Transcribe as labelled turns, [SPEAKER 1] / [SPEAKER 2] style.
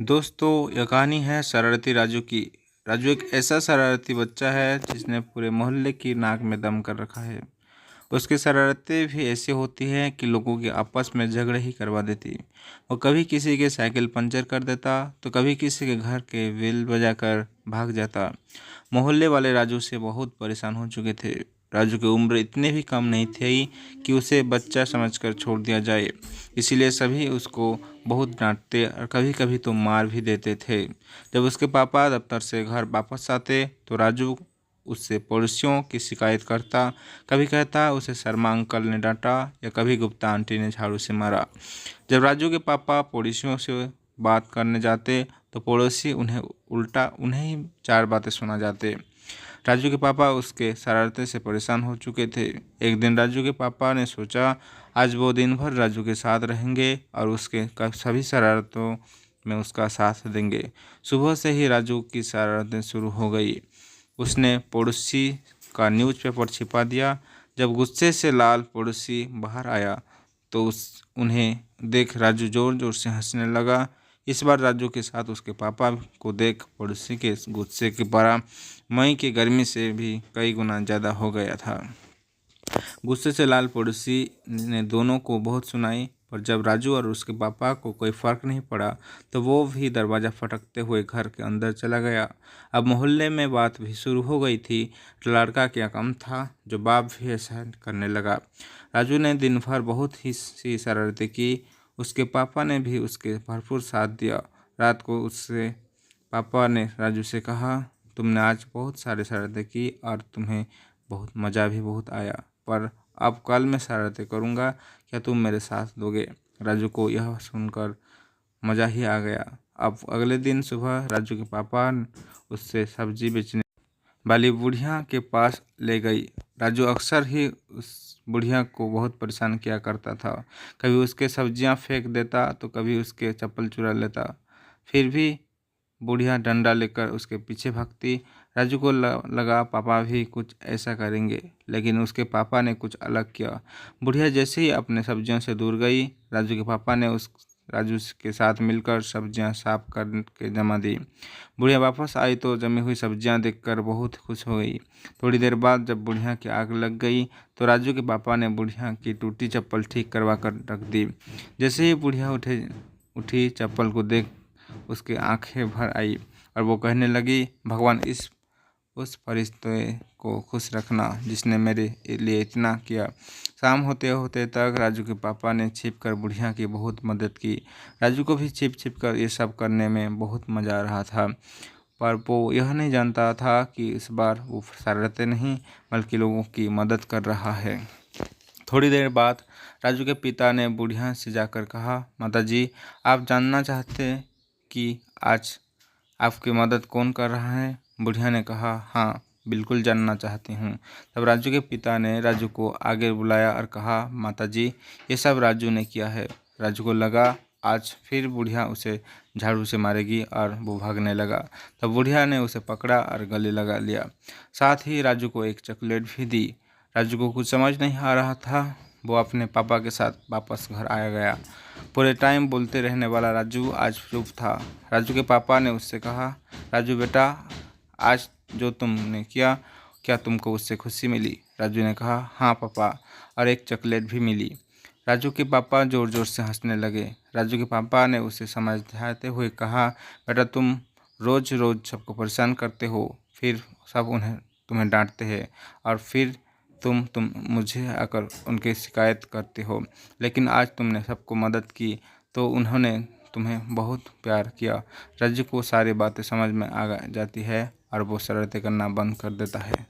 [SPEAKER 1] दोस्तों, यह कहानी है शरारती राजू की। राजू एक ऐसा शरारती बच्चा है जिसने पूरे मोहल्ले की नाक में दम कर रखा है। उसकी शरारतें भी ऐसी होती हैं कि लोगों के आपस में झगड़े ही करवा देती। वो कभी किसी के साइकिल पंचर कर देता तो कभी किसी के घर के बेल बजाकर भाग जाता। मोहल्ले वाले राजू से बहुत परेशान हो चुके थे। राजू की उम्र इतनी भी कम नहीं थी कि उसे बच्चा समझकर छोड़ दिया जाए। इसीलिए सभी उसको बहुत डांटते और कभी कभी तो मार भी देते थे। जब उसके पापा दफ्तर से घर वापस आते तो राजू उससे पड़ोसियों की शिकायत करता। कभी कहता उसे शर्मा अंकल ने डांटा या कभी गुप्ता आंटी ने झाड़ू से मारा। जब राजू के पापा पड़ोसियों से बात करने जाते तो पड़ोसी उन्हें ही चार बातें सुना जाते। राजू के पापा उसके शरारते से परेशान हो चुके थे। एक दिन राजू के पापा ने सोचा आज वो दिन भर राजू के साथ रहेंगे और उसके सभी शरारतों में उसका साथ देंगे। सुबह से ही राजू की शरारतें शुरू हो गई। उसने पड़ोसी का न्यूज़पेपर छिपा दिया। जब गुस्से से लाल पड़ोसी बाहर आया तो उन्हें देख राजू जोर जोर से हंसने लगा। इस बार राजू के साथ उसके पापा को देख पड़ोसी के गुस्से की पारा मई की गर्मी से भी कई गुना ज़्यादा हो गया था। गुस्से से लाल पड़ोसी ने दोनों को बहुत सुनाई, पर जब राजू और उसके पापा को कोई फर्क नहीं पड़ा तो वो भी दरवाज़ा फटकते हुए घर के अंदर चला गया। अब मोहल्ले में बात भी शुरू हो गई थी। लड़का क्या कम था जो बाप भी ऐसा करने लगा। राजू ने दिन भर बहुत ही सी शरारतें की। उसके पापा ने भी उसके भरपूर साथ दिया। रात को उससे पापा ने राजू से कहा, तुमने आज बहुत सारी शरारतें की और तुम्हें बहुत मज़ा भी बहुत आया, पर अब कल मैं शरारतें करूँगा, क्या तुम मेरे साथ दोगे? राजू को यह सुनकर मज़ा ही आ गया। अब अगले दिन सुबह राजू के पापा उससे सब्जी बेचने वाली बुढ़िया के पास ले गई। राजू अक्सर ही उस बुढ़िया को बहुत परेशान किया करता था। कभी उसके सब्जियां फेंक देता तो कभी उसके चप्पल चुरा लेता। फिर भी बुढ़िया डंडा लेकर उसके पीछे भागती। राजू को लगा पापा भी कुछ ऐसा करेंगे, लेकिन उसके पापा ने कुछ अलग किया। बुढ़िया जैसे ही अपने सब्जियों से दूर गई, राजू के पापा ने उस राजू के साथ मिलकर सब्जियां साफ करके जमा दी। बुढ़िया वापस आई तो जमी हुई सब्जियां देखकर बहुत खुश हो गई। थोड़ी देर बाद जब बुढ़िया की आग लग गई तो राजू के पापा ने बुढ़िया की टूटी चप्पल ठीक करवा कर रख दी। जैसे ही बुढ़िया उठी चप्पल को देख उसकी आंखें भर आई और वो कहने लगी, भगवान उस फरिश्ते को खुश रखना जिसने मेरे लिए इतना किया। शाम होते होते तक राजू के पापा ने छिपकर बुढ़िया की बहुत मदद की। राजू को भी छिप कर ये सब करने में बहुत मज़ा आ रहा था, पर वो यह नहीं जानता था कि इस बार वो शरारतें नहीं बल्कि लोगों की मदद कर रहा है। थोड़ी देर बाद राजू के पिता ने बुढ़िया से जाकर कहा, माताजी, आप जानना चाहते कि आज आपकी मदद कौन कर रहा है? बुढ़िया ने कहा, हाँ, बिल्कुल जानना चाहती हूँ। तब राजू के पिता ने राजू को आगे बुलाया और कहा, माताजी, ये सब राजू ने किया है। राजू को लगा आज फिर बुढ़िया उसे झाड़ू से मारेगी और वो भागने लगा। तब बुढ़िया ने उसे पकड़ा और गले लगा लिया। साथ ही राजू को एक चॉकलेट भी दी। राजू को कुछ समझ नहीं आ रहा था। वो अपने पापा के साथ वापस घर आया गया। पूरे टाइम बोलते रहने वाला राजू आज चुप था। राजू के पापा ने उससे कहा, राजू बेटा, आज जो तुमने किया, क्या तुमको उससे खुशी मिली? राजू ने कहा, हाँ पापा, और एक चॉकलेट भी मिली। राजू के पापा ज़ोर ज़ोर से हंसने लगे। राजू के पापा ने उसे समझाते हुए कहा, बेटा, तुम रोज़ रोज़ सबको परेशान करते हो, फिर सब तुम्हें डांटते हैं और फिर तुम मुझे आकर उनकी शिकायत करते हो, लेकिन आज तुमने सबको मदद की तो उन्होंने तुम्हें बहुत प्यार किया। राजू को सारी बातें समझ में आ जाती है और वो शरारतें करना बंद कर देता है।